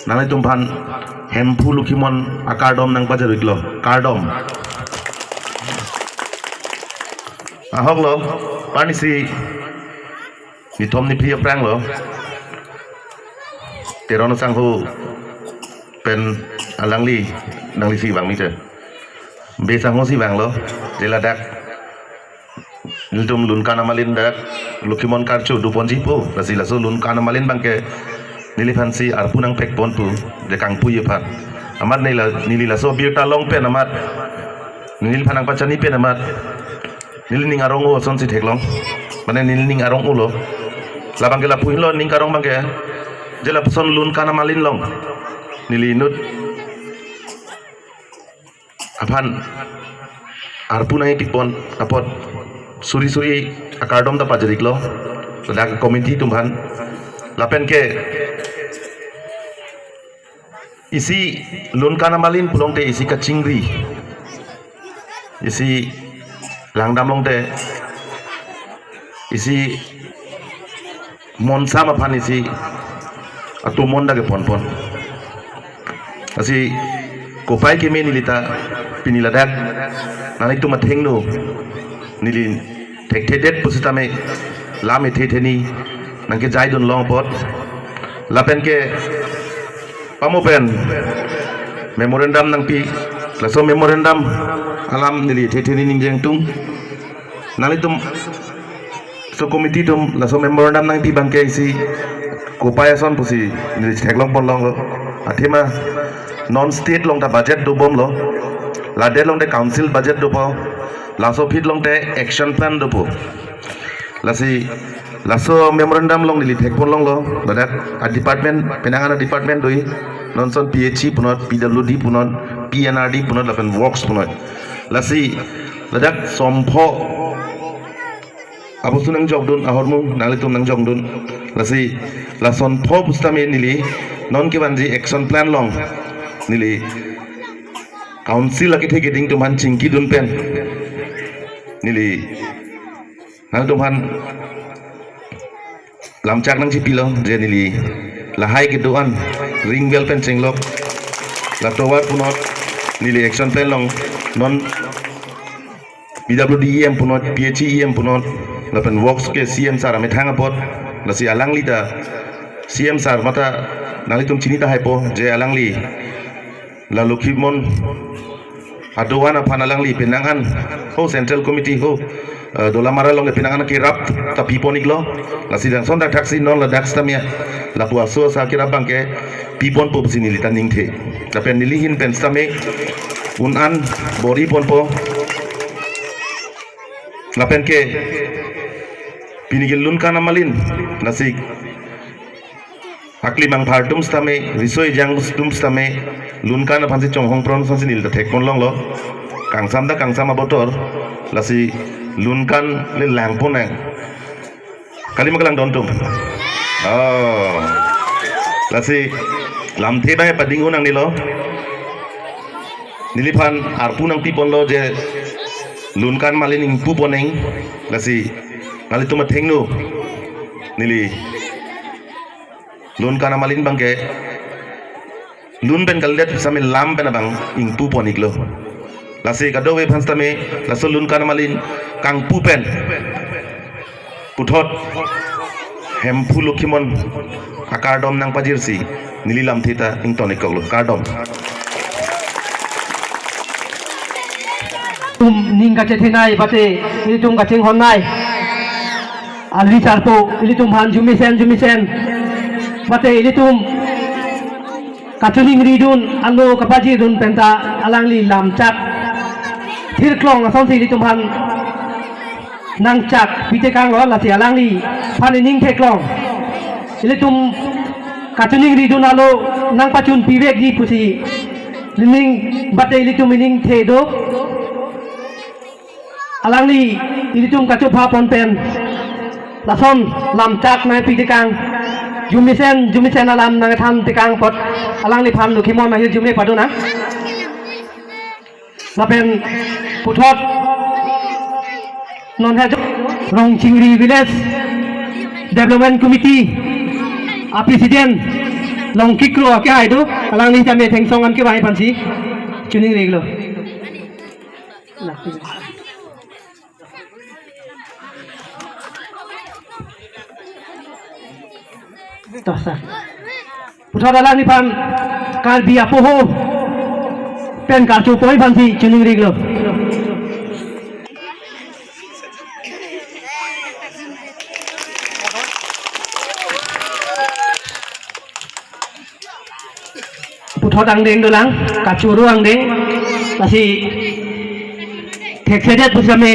nangai tumpan hempu lukimon akardom nang pajar iklo kardom ahok lo panisi ni thom ni priya prang lo terono sanghu pen alangli nangli si bang mi je be sangho si bang lo jeladak niltum lun kana malin dak lukimon karchu duponji po rasila so lun kana malin bangke nilifansi arpunang pek pon pu de kang pu ye phat amat nilila so birta long pen amat nil phanang pachani pen amat nilning arong o son si theklong mane nilning arong ulo labang gela puin lo ning karong bangke jela son lun kana malin long nilinut aphan arpunang pipon apot suri akardom da pajarik lo dak komiti tumhan lapen ke isi lun kana malin pulong te isi kachingri isi langdam long te isi monsa maphan isi atu monda ke pon asi kopai ke me nilita piniladak nanik tu matheng no nili thekthedet pusitame lame thetheni nangke jaidun long pot lapen ke pamopen memorandum nang pi laso memorandum alam nili thetheni ningjeng tung nalitum so komiti tum laso memorandum nang pi bangke isi kopaya son pusi nili theklong pon long lo athema non state long ta budget do bom lo la de long de council budget do po laso fit long te action plan do po laso memorandum long nili thekpon long lo ladak a department penangana department doi nonson PHC punot PWD punot PNRD punot lapen works punot lasi ladak sompho abusu nang jogdun ahormu nalitum nang jogdun lasi lason pho pustame nili non ke banji action plan long nili council laki theke ding tuman chingki dun pen nili nang tuman lamchak nang chipilo je nili lahai ke doan ring bell pen chenglok la towar punot nili action plan long non PWDEM punot PHEM punot la pen works ke CM sar ame thanga pot la si alangli ta CM sar mata nalitum chinita haipo je alangli la lokhimon adowana phanalangli penangan ho central committee ho dolamara long pinangan ki rap ta piponik lo la sidang sonda taxi non la dax tamia la puaso sa kira bangke pipon po sini litan ningthe ta pen nilihin pen stame unan bori ponpo la pen ke pinigil lun kana malin nasik akli mang bhartum stame risoi jang stum stame lun kana phansi chonghong pron sansi nil ta thekpon long lo kangsam da kangsam abotor lasi lunkan le langpon nang kali magalang dontum oh lasi lamthe bai pading unang nilo niliphan arpu nang pipon lo je lunkan malin ingpu poneng lasi ngali tuma thengnu nili lunkan malin bangke lun ben kaldet same lam ben bang ingpu ponik lo lasi kadowe phanstame laso lun kana malin kang pupen puthot hempu lokhimon akardom nang pajirsi nililam thita ingtonik koglo kardom ning ka chethinai bate ilitum ka ching honnai alwi charpo ilitum han jumisen bate ilitum kachuning ridun alo kapaji dun penta alangli lamchak thir klong ason si ilitum han nangchak pite kang lo la si alangli phanining theklong ilitum kachuning ridun alo nang pachun pivek di pusi lining bate ilitum mining thedo alangli ilitum kachu pha ponpen lason lamchak na pitikang jumisen alam nang tham tikang pot alangli phan lukhimon ma hi jume paduna lapen puthot non ha rong chingri village development committee a president long kick lo ke ai tu alang ni jame theng song an ke bai pan si tuning reg lo tosa putra dalang ni pan kal bia po ho pen kal chu poi pan si tuning reg lo putra dang deng dalang kacuru ang deng masih tek sedet pusame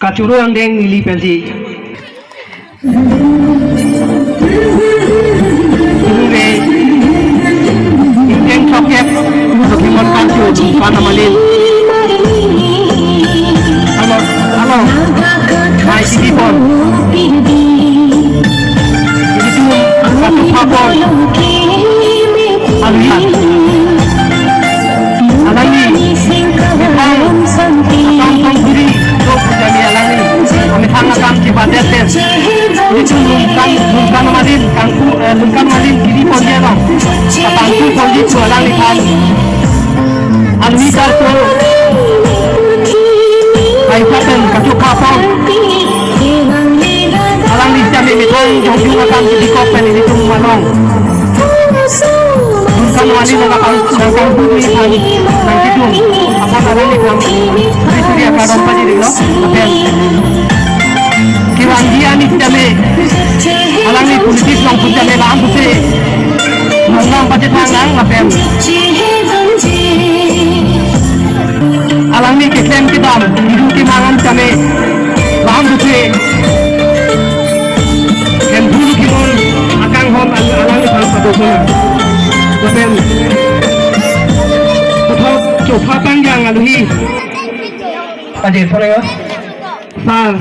kacuru ang deng nili pensi ini deng chokep Pokemon kacu pana malin halo hai si pon ini tu satu papon alihan alani tong buri to pujani alani kami thanga kam ke badet tes itu lungkan malin kiri pon dia dong katangku pon di alani kan alwi kar to ai paten katu kapong alani jami mitong jong akan di kopen ini tu malong lungkan malin nakang buri kan nang kidung apa alani kam Surya Kadampa di dilo apen kiwangia ni jame alani politik long pun jame lam puse nang budget nang apen alani kitlem kidam hidu ki mangan jame lam puse ken bulu ki mon akang hom alani phal padokona apen puthok chopa pangjang aluni Ajay, sorry Sir,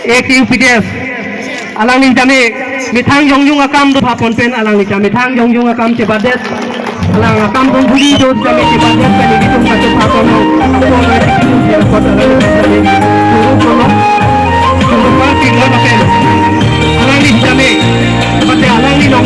ek UPDF alang ni jame mithang yong akam do phapon pen alang ni jame mithang yong akam che badet alang akam dong buli do jame che badet pen ni tum ka phapon no to na tikin je ko alang ni jame puro ko no pa tin lo pen alang ni jame pate alang ni long